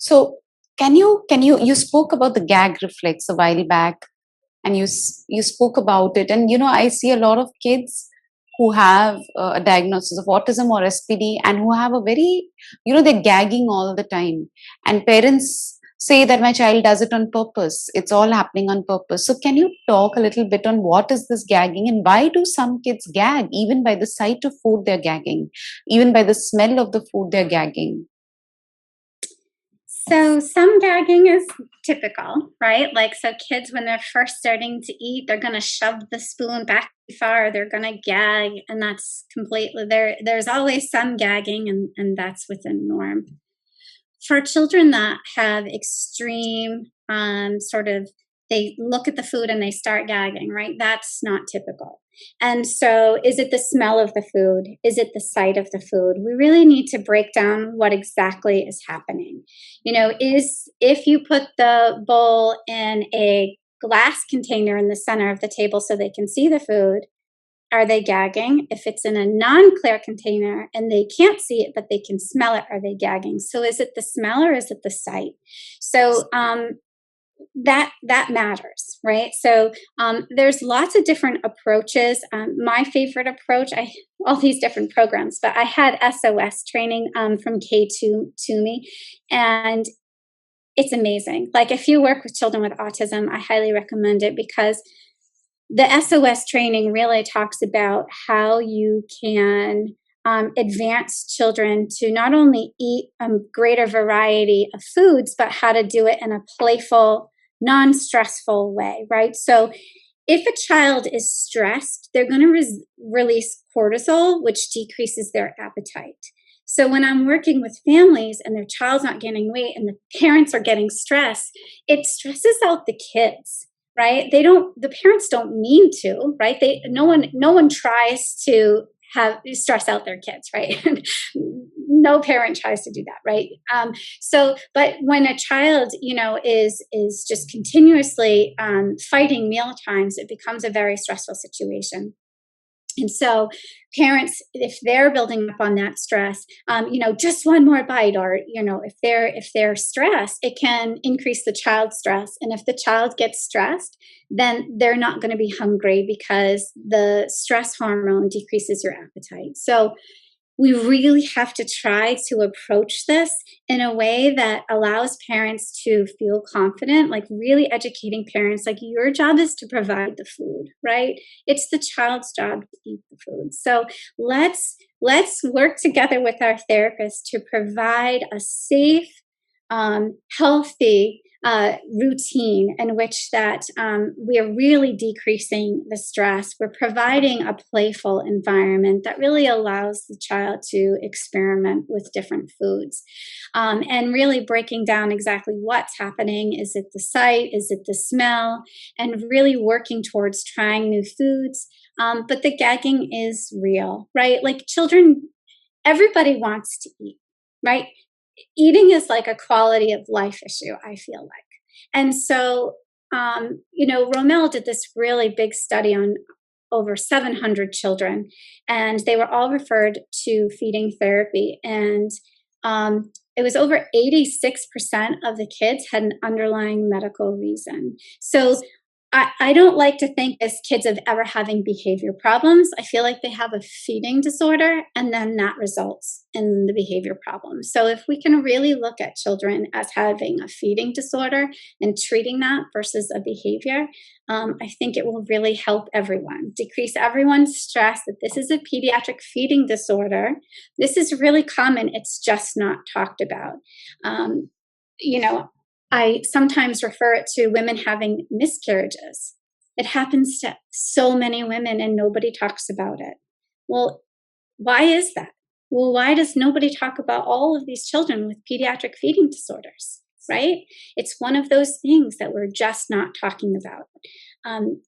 So you spoke about the gag reflex a while back, and you spoke about it, and I see a lot of kids who have a diagnosis of autism or SPD, and who have a very, they're gagging all the time, and parents say that my child does it on purpose. It's all happening on purpose. So can you talk a little bit on what is this gagging, and why do some kids gag even by the sight of food? They're gagging, even by the smell of the food they're gagging. So some gagging is typical, right? Like, so kids, when they're first starting to eat, they're going to shove the spoon back too far, they're going to gag, and that's completely there's always some gagging, and that's within norm. For children that have extreme they look at the food and they start gagging, right? That's not typical. And so, is it the smell of the food? Is it the sight of the food? We really need to break down what exactly is happening. If you put the bowl in a glass container in the center of the table so they can see the food, are they gagging? If it's in a non-clear container and they can't see it, but they can smell it, are they gagging? So is it the smell or is it the sight? So that matters, right? So there's lots of different approaches. My favorite approach, all these different programs, but I had SOS training from Kate Barlow, and it's amazing. Like, if you work with children with autism, I highly recommend it, because the SOS training really talks about how you can advance children to not only eat a greater variety of foods, but how to do it in a playful, non-stressful way, right? So if a child is stressed, they're going to release cortisol, which decreases their appetite. So when I'm working with families and their child's not gaining weight and the parents are getting stressed, it stresses out the kids, right? The parents don't mean to, right? No one tries to stress out their kids, right? No parent tries to do that, right? But when a child, is just continuously fighting meal times, it becomes a very stressful situation. And so parents, if they're building up on that stress, just one more bite, or, if they're stressed, it can increase the child's stress. And if the child gets stressed, then they're not going to be hungry, because the stress hormone decreases your appetite. So we really have to try to approach this in a way that allows parents to feel confident, like really educating parents, like, your job is to provide the food, right? It's the child's job to eat the food. So let's work together with our therapists to provide a safe, healthy routine in which that we are really decreasing the stress. We're providing a playful environment that really allows the child to experiment with different foods, and really breaking down exactly what's happening. Is it the sight? Is it the smell? And really working towards trying new foods. But the gagging is real, right? Like, children, everybody wants to eat, right? Eating is like a quality of life issue, I feel like. And so, Rommel did this really big study on over 700 children, and they were all referred to feeding therapy. And it was over 86% of the kids had an underlying medical reason. So I don't like to think as kids of ever having behavior problems. I feel like they have a feeding disorder, and then that results in the behavior problem. So if we can really look at children as having a feeding disorder and treating that versus a behavior, I think it will really help everyone, decrease everyone's stress that this is a pediatric feeding disorder. This is really common. It's just not talked about. I sometimes refer it to women having miscarriages. It happens to so many women and nobody talks about it. Well, why is that? Well, why does nobody talk about all of these children with pediatric feeding disorders, right? It's one of those things that we're just not talking about.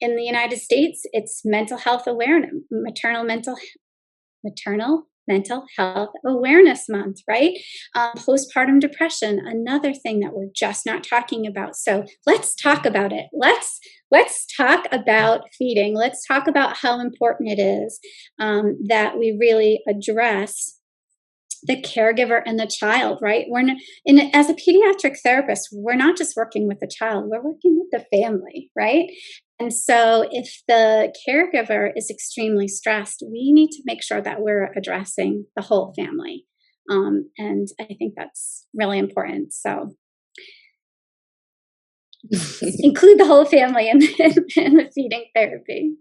In the United States, it's mental health awareness, maternal mental health awareness month, right? Postpartum depression, another thing that we're just not talking about. So let's talk about it. Let's talk about feeding. Let's talk about how important it is that we really address the caregiver and the child, right? As a pediatric therapist, we're not just working with the child, we're working with the family, right? And so if the caregiver is extremely stressed, we need to make sure that we're addressing the whole family. And I think that's really important. So include the whole family in the feeding therapy.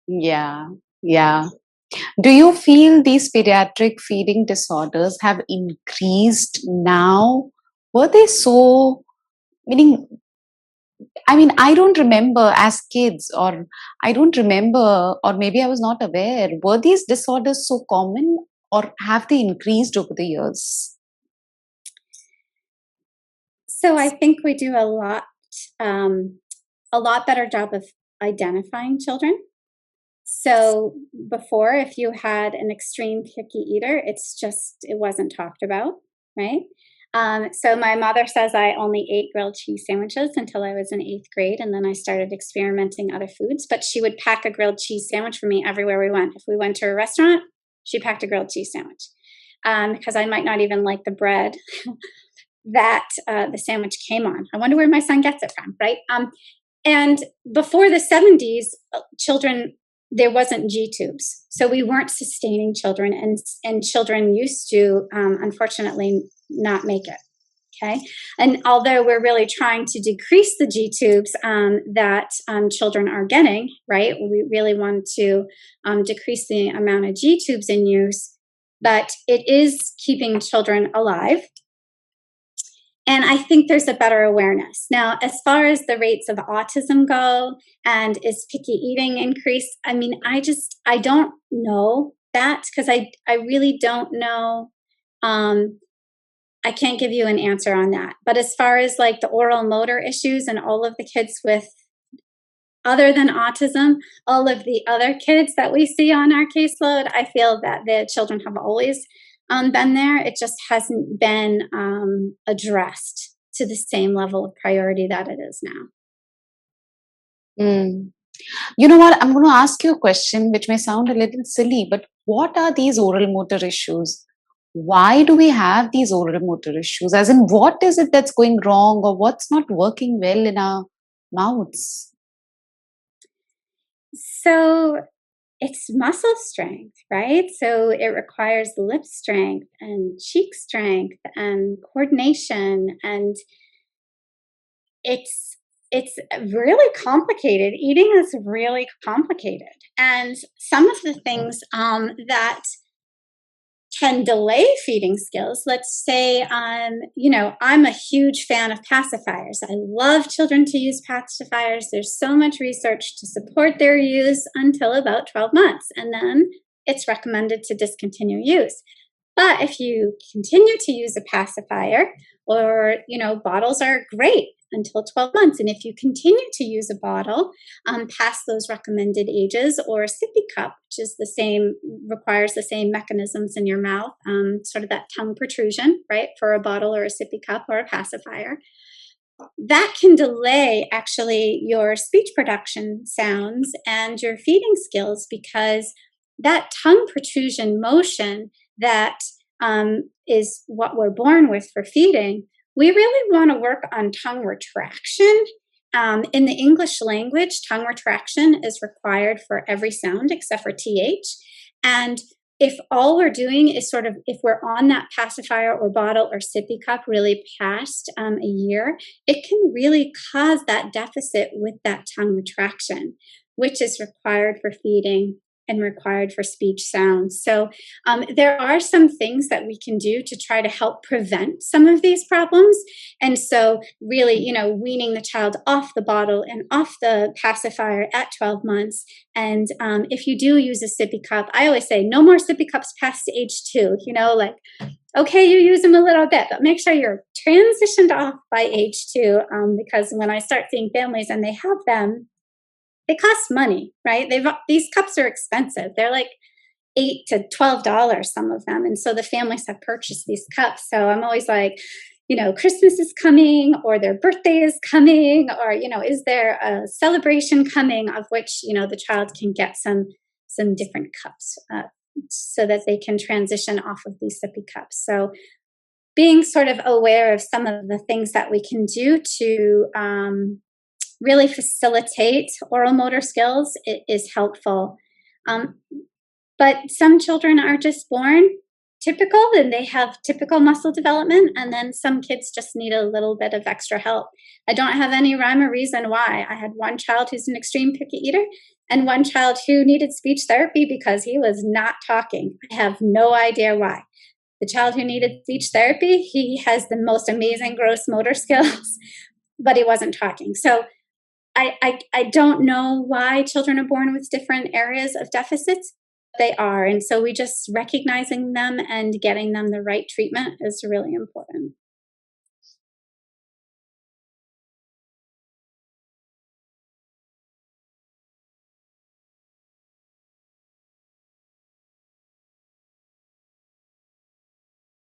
Yeah, yeah. Do you feel these pediatric feeding disorders have increased now? Were they so, meaning, I mean, I don't remember as kids, or I don't remember, or maybe I was not aware. Were these disorders so common, or have they increased over the years? So I think we do a lot better job of identifying children. So before, if you had an extreme picky eater, it wasn't talked about, right? So my mother says I only ate grilled cheese sandwiches until I was in 8th grade, and then I started experimenting other foods. But she would pack a grilled cheese sandwich for me everywhere we went. If we went to a restaurant, she packed a grilled cheese sandwich because I might not even like the bread that the sandwich came on. I wonder where my son gets it from, right? And before the 70s, children, there wasn't G tubes, so we weren't sustaining children, and children used to, unfortunately, not make it. Okay, and although we're really trying to decrease the G tubes that children are getting, right? We really want to decrease the amount of G tubes in use, but it is keeping children alive. And I think there's a better awareness. Now, as far as the rates of autism go and is picky eating increased, I mean, I don't know that because I really don't know. I can't give you an answer on that. But as far as like the oral motor issues and all of the kids with, other than autism, all of the other kids that we see on our caseload, I feel that the children have always been there. It just hasn't been addressed to the same level of priority that it is now. Mm. You know what? I'm going to ask you a question which may sound a little silly, but what are these oral motor issues? Why do we have these oral motor issues? As in, what is it that's going wrong, or what's not working well in our mouths? So it's muscle strength, right? So it requires lip strength and cheek strength and coordination, and it's really complicated. Eating is really complicated, and some of the things that can delay feeding skills. Let's say, I'm a huge fan of pacifiers. I love children to use pacifiers. There's so much research to support their use until about 12 months, and then it's recommended to discontinue use. But if you continue to use a pacifier, or, bottles are great until 12 months. And if you continue to use a bottle past those recommended ages, or a sippy cup, which is requires the same mechanisms in your mouth, sort of that tongue protrusion, right, for a bottle or a sippy cup or a pacifier, that can delay actually your speech production sounds and your feeding skills, because that tongue protrusion motion that is what we're born with for feeding, we really want to work on tongue retraction. In the English language, tongue retraction is required for every sound except for TH. And if all we're doing is if we're on that pacifier or bottle or sippy cup really past a year, it can really cause that deficit with that tongue retraction, which is required for feeding and required for speech sounds. So there are some things that we can do to try to help prevent some of these problems. And so really, weaning the child off the bottle and off the pacifier at 12 months. And if you do use a sippy cup, I always say no more sippy cups past age 2, okay, you use them a little bit, but make sure you're transitioned off by age 2, because when I start seeing families and they have them, they cost money, right? These cups are expensive. They're like $8 to $12, some of them. And so the families have purchased these cups. So I'm always like, Christmas is coming, or their birthday is coming, or, is there a celebration coming of which, the child can get some different cups so that they can transition off of these sippy cups. So being sort of aware of some of the things that we can do to really facilitate oral motor skills is helpful. Um, but some children are just born typical and they have typical muscle development, and then some kids just need a little bit of extra help. I don't have any rhyme or reason why. I had one child who's an extreme picky eater and one child who needed speech therapy because he was not talking. I have no idea why. The child who needed speech therapy, he has the most amazing gross motor skills, but he wasn't talking. So I don't know why children are born with different areas of deficits. They are. And so we just recognizing them and getting them the right treatment is really important.